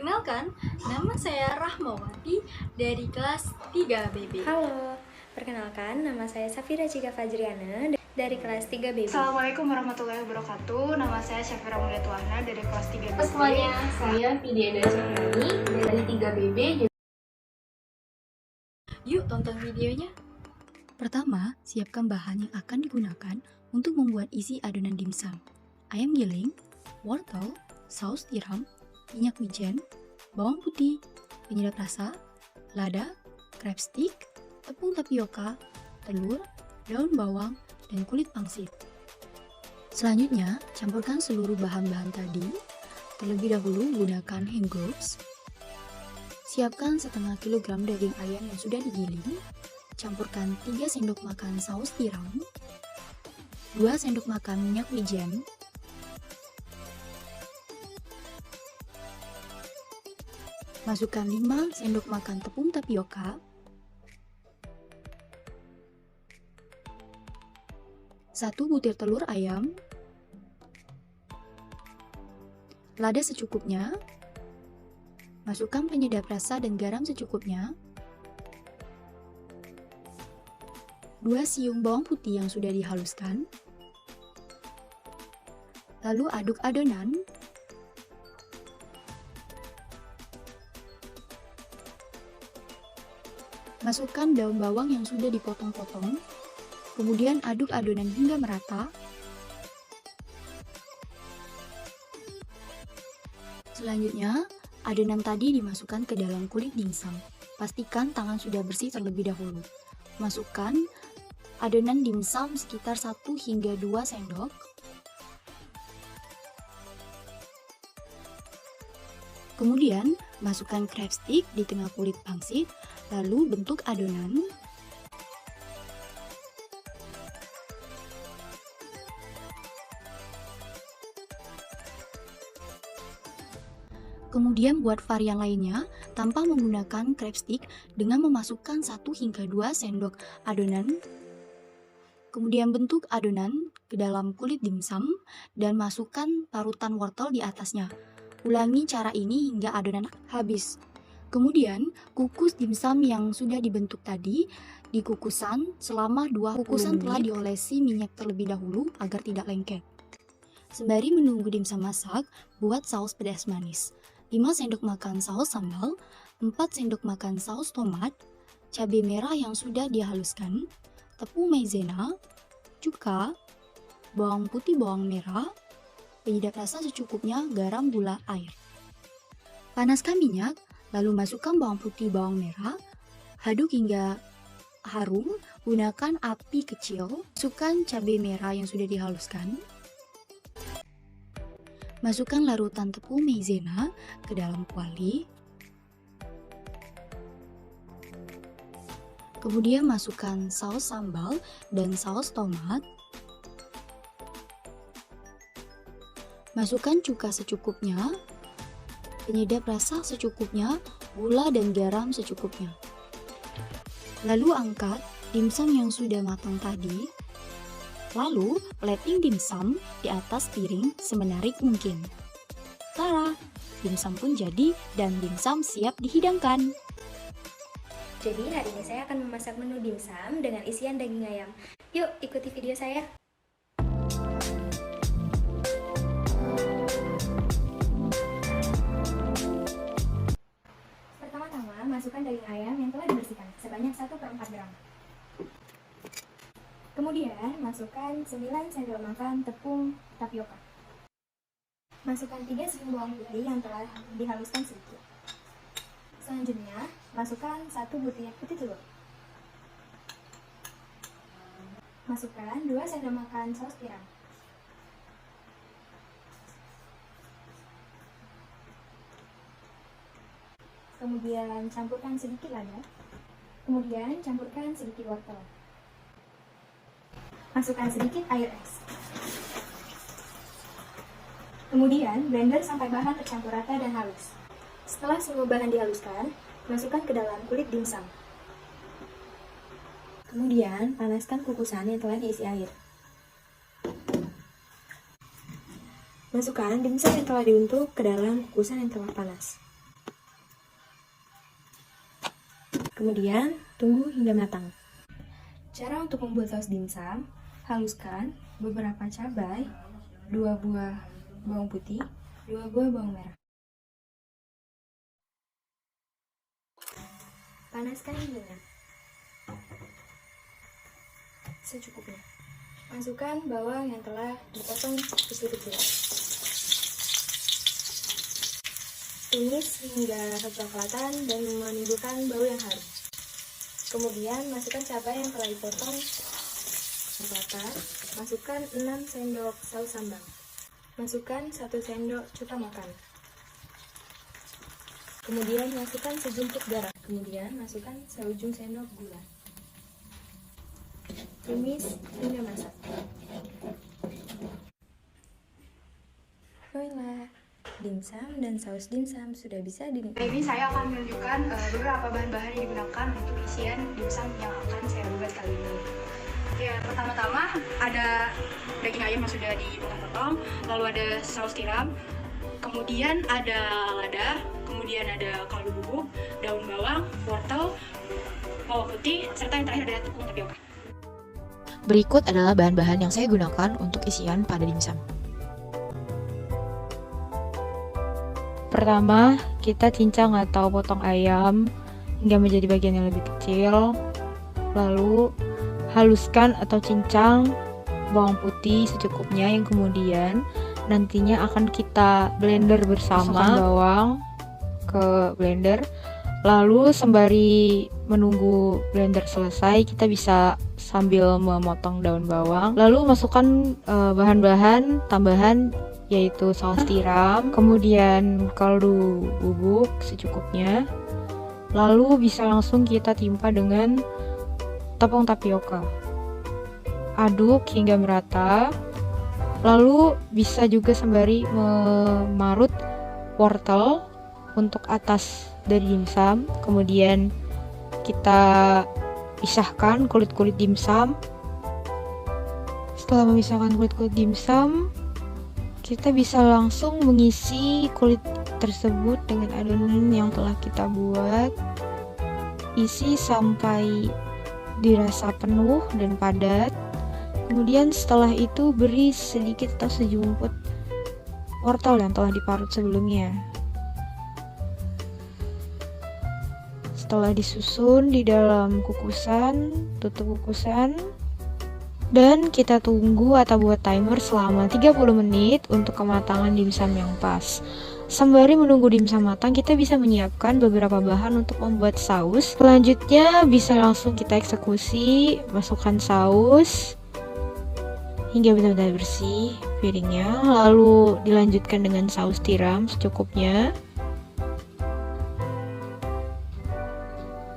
Perkenalkan, nama saya Rahmawati dari kelas 3 BB. Halo, perkenalkan nama saya Safira Cika Fajriana dari kelas 3 BB. Assalamualaikum warahmatullahi wabarakatuh. Nama saya Syafira Mulyatuana dari kelas 3 BB. Semuanya, saya Fidiana Syafrani dari 3 BB. Yuk tonton videonya. Pertama, siapkan bahan yang akan digunakan untuk membuat isi adonan dimsum. Ayam giling, wortel, saus tiram, minyak wijen, bawang putih, penyedap rasa, lada, crab stick, tepung tapioka, telur, daun bawang, dan kulit pangsit. Selanjutnya, campurkan seluruh bahan-bahan tadi. Terlebih dahulu gunakan hand gloves. Siapkan setengah kilogram daging ayam yang sudah digiling. Campurkan 3 sendok makan saus tiram, 2 sendok makan minyak wijen, masukkan 5 sendok makan tepung tapioka, 1 butir telur ayam, lada secukupnya, masukkan penyedap rasa dan garam secukupnya, 2 siung bawang putih yang sudah dihaluskan, lalu aduk adonan. Masukkan daun bawang yang sudah dipotong-potong, kemudian aduk adonan hingga merata. Selanjutnya, adonan tadi dimasukkan ke dalam kulit dimsum. Pastikan tangan sudah bersih terlebih dahulu. Masukkan adonan dimsum sekitar 1 hingga 2 sendok. Kemudian, masukkan crab stick di tengah kulit pangsit, lalu bentuk adonan. Kemudian buat varian lainnya tanpa menggunakan crab stick dengan memasukkan 1 hingga 2 sendok adonan. Kemudian bentuk adonan ke dalam kulit dimsum dan masukkan parutan wortel di atasnya. Ulangi cara ini hingga adonan habis. Kemudian kukus dimsum yang sudah dibentuk tadi di kukusan selama 20 kukusan telah diolesi minyak terlebih dahulu agar tidak lengket. Sembari menunggu dimsum masak, buat saus pedas manis. 5 sendok makan saus sambal, 4 sendok makan saus tomat, cabai merah yang sudah dihaluskan, tepung maizena, cuka, bawang putih bawang merah, penyedap rasa secukupnya, garam, gula, air. Panaskan minyak, lalu masukkan bawang putih bawang merah, aduk hingga harum, gunakan api kecil, masukkan cabai merah yang sudah dihaluskan. Masukkan larutan tepung maizena ke dalam kuali. Kemudian masukkan saus sambal dan saus tomat. Masukkan cuka secukupnya, penyedap rasa secukupnya, gula dan garam secukupnya. Lalu angkat dimsum yang sudah matang tadi. Lalu, plating dimsum di atas piring semenarik mungkin. Tara, dimsum pun jadi dan dimsum siap dihidangkan. Jadi hari ini saya akan memasak menu dimsum dengan isian daging ayam. Yuk ikuti video saya. Pertama-tama masukkan daging ayam yang telah dibersihkan sebanyak 1/4 gram. Kemudian, masukkan 9 sendok makan tepung tapioka. Masukkan 3 siung bawang putih yang telah dihaluskan sedikit. Selanjutnya, masukkan 1 butir putih telur. Masukkan 2 sendok makan saus tiram. Kemudian, campurkan sedikit lada. Kemudian, campurkan sedikit wortel. Masukkan sedikit air es. Kemudian blender sampai bahan tercampur rata dan halus. Setelah semua bahan dihaluskan, masukkan ke dalam kulit dimsum. Kemudian panaskan kukusan yang telah diisi air. Masukkan dimsum yang telah diuntuk ke dalam kukusan yang telah panas. Kemudian, tunggu hingga matang. Cara untuk membuat saus dimsum: haluskan beberapa cabai, 2 buah bawang putih, 2 buah bawang merah. Panaskan minyak secukupnya. Masukkan bawang yang telah dipotong kecil-kecil. Tumis hingga kecoklatan dan menimbulkan bau yang harum. Kemudian masukkan cabai yang telah dipotong rata. Masukkan 6 sendok saus sambal. Masukkan 1 sendok cuka makan. Kemudian masukkan sejumput garam. Kemudian masukkan seujung sendok gula. Tumis hingga masak. Voila, dimsum dan saus dimsum sudah bisa dinikmati. Ini saya akan menunjukkan beberapa bahan-bahan yang digunakan untuk isian dimsum yang akan saya buat kali ini. Ya, pertama-tama ada daging ayam yang sudah dipotong-potong, lalu ada saus tiram, kemudian ada lada, kemudian ada kaldu bubuk, daun bawang, wortel, bawang putih, serta yang terakhir ada tepung tapioka. Berikut adalah bahan-bahan yang saya gunakan untuk isian pada dimsum. Pertama, kita cincang atau potong ayam hingga menjadi bagian yang lebih kecil. Lalu, haluskan atau cincang bawang putih secukupnya, yang kemudian nantinya akan kita blender bersama. Masukkan bawang ke blender. Lalu sembari menunggu blender selesai, kita bisa sambil memotong daun bawang. Lalu masukkan bahan-bahan tambahan, yaitu saus tiram, kemudian kaldu bubuk secukupnya. Lalu bisa langsung kita timpa dengan tepung tapioka. Aduk hingga merata. Lalu bisa juga sembari memarut wortel untuk atas dari dimsum. Kemudian kita pisahkan kulit-kulit dimsum. Setelah memisahkan kulit-kulit dimsum, kita bisa langsung mengisi kulit tersebut dengan adonan yang telah kita buat. Isi sampai dirasa penuh dan padat. Kemudian setelah itu beri sedikit atau sejumput wortel yang telah diparut sebelumnya. Setelah disusun di dalam kukusan, tutup kukusan, dan kita tunggu atau buat timer selama 30 menit untuk kematangan dimsum yang pas. Sembari menunggu dimsum matang, kita bisa menyiapkan beberapa bahan untuk membuat saus. Selanjutnya bisa langsung kita eksekusi, masukkan saus hingga benar-benar bersih piringnya. Lalu dilanjutkan dengan saus tiram secukupnya.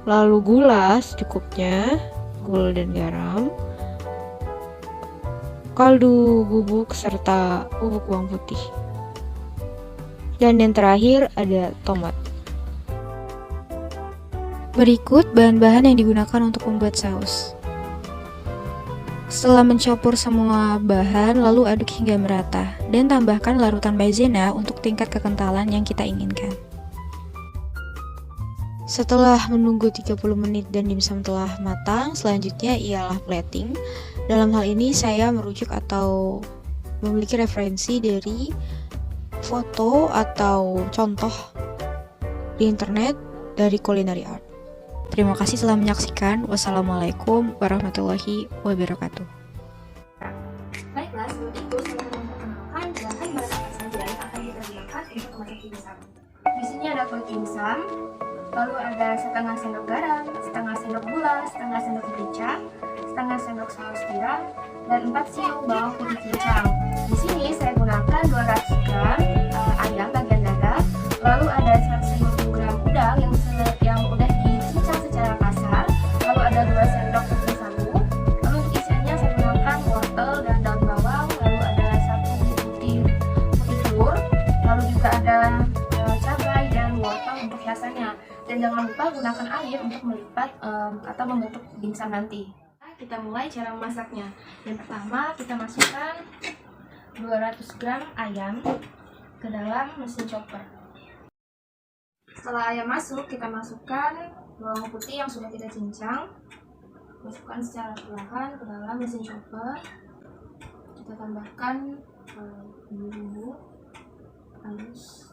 Lalu gula secukupnya, gula dan garam, kaldu bubuk serta bubuk bawang putih. Dan yang terakhir ada tomat. Berikut bahan-bahan yang digunakan untuk membuat saus. Setelah mencampur semua bahan, lalu aduk hingga merata dan tambahkan larutan maizena untuk tingkat kekentalan yang kita inginkan. Setelah menunggu 30 menit dan dimsum telah matang, selanjutnya ialah plating. Dalam hal ini saya merujuk atau memiliki referensi dari foto atau contoh di internet dari Culinary Art. Terima kasih telah menyaksikan. Wassalamualaikum warahmatullahi wabarakatuh. Baiklah, sebelum itu saya memperkenalkan bahan-bahan apa saja yang akan kita gunakan untuk memasak dimsum. Di sini ada kulit dimsum, lalu ada setengah sendok garam, setengah sendok gula, setengah sendok merica, setengah sendok saus tiram, dan 4 siung bawang putih cincang. Di sini saya gunakan 200 gram ayam bagian dada, lalu ada 150 gram udang yang udah dicincang secara kasar, lalu ada 2 sendok tepung sagu. Lalu untuk isiannya saya gunakan wortel dan daun bawang, lalu ada 1 butir putih telur, lalu juga ada cabai dan wortel untuk hiasannya. Dan jangan lupa gunakan air untuk melipat atau membentuk dimsum nanti. Kita mulai cara memasaknya. Yang pertama, kita masukkan 200 gram ayam ke dalam mesin chopper. Setelah ayam masuk, kita masukkan bawang putih yang sudah kita cincang, masukkan secara perlahan ke dalam mesin chopper. Kita tambahkan bumbu halus,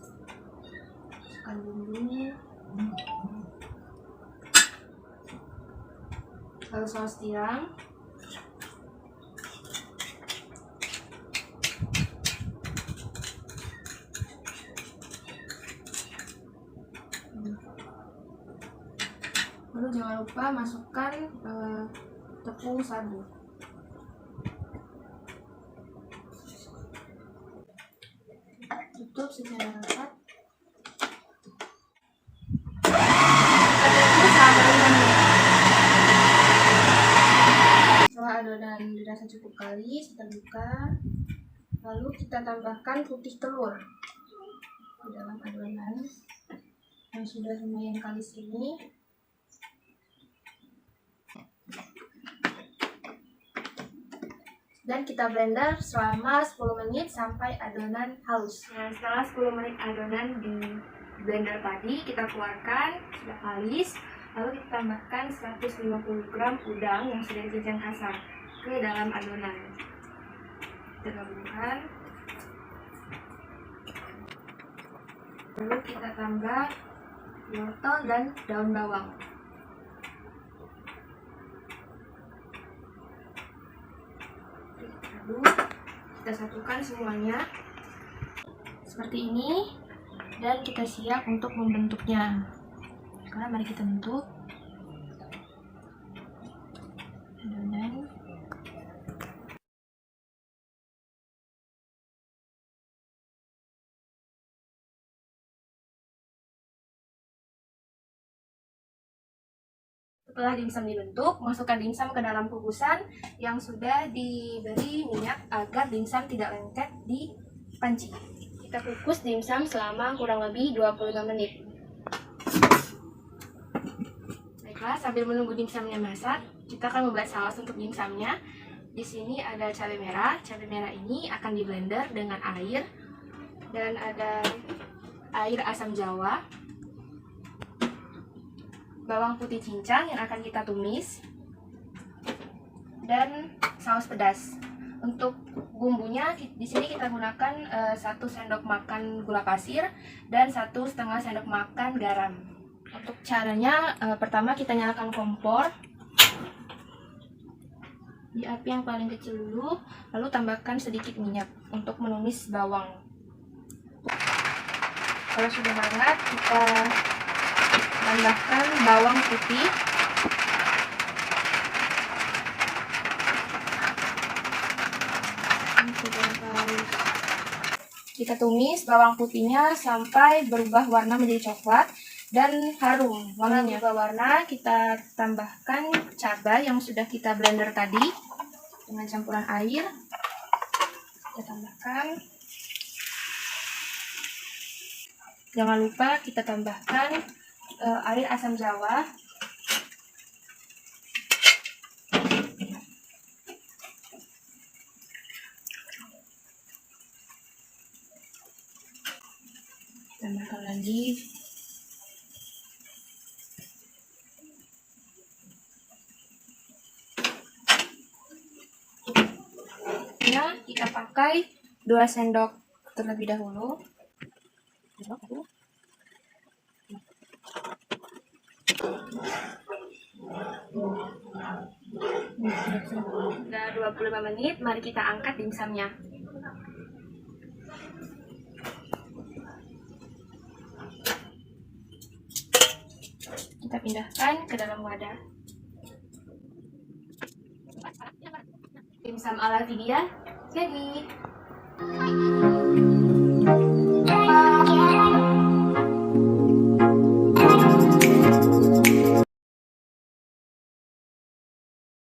masukkan bumbu, lalu saus tiram, lalu jangan lupa masukkan tepung sagu. Tutup secara rapat. Setelah adonan dirasa cukup kali, kita buka. Lalu kita tambahkan putih telur di dalam adonan yang sudah lumayan kalis ini. Dan kita blender selama 10 menit sampai adonan halus. Nah, setelah 10 menit adonan di blender tadi kita keluarkan, sudah kalis. Lalu kita tambahkan 150 gram udang yang sudah dicincang kasar ke dalam adonan. Kita gabungkan. Lalu kita tambah wortel dan daun bawang. Lalu kita satukan semuanya seperti ini, dan kita siap untuk membentuknya. Sekarang mari kita bentuk adonan. Setelah dimsum dibentuk, masukkan dimsum ke dalam kukusan yang sudah diberi minyak agar dimsum tidak lengket di panci. Kita kukus dimsum selama kurang lebih 25 menit. Baiklah, sambil menunggu dimsumnya masak, kita akan membuat saus untuk dimsumnya. Di sini ada cabai merah. Cabai merah ini akan di blender dengan air, dan ada air asam jawa, bawang putih cincang yang akan kita tumis, dan saus pedas. Untuk bumbunya di sini kita gunakan 1 sendok makan gula pasir dan 1,5 sendok makan garam. Untuk caranya, pertama kita nyalakan kompor di api yang paling kecil dulu, lalu tambahkan sedikit minyak untuk menumis bawang. Kalau sudah hangat, kita tambahkan bawang putih, kita tumis bawang putihnya sampai berubah warna menjadi coklat dan harum warnanya. Berubah warna, kita tambahkan cabai yang sudah kita blender tadi dengan campuran air. Kita tambahkan. Jangan lupa kita tambahkan air asam jawa. Tambahkan lagi. Ya, kita pakai 2 sendok terlebih dahulu. Sudah 25 menit, mari kita angkat dimsumnya. Kita pindahkan ke dalam wadah. Dimsum ala Vidya jadi.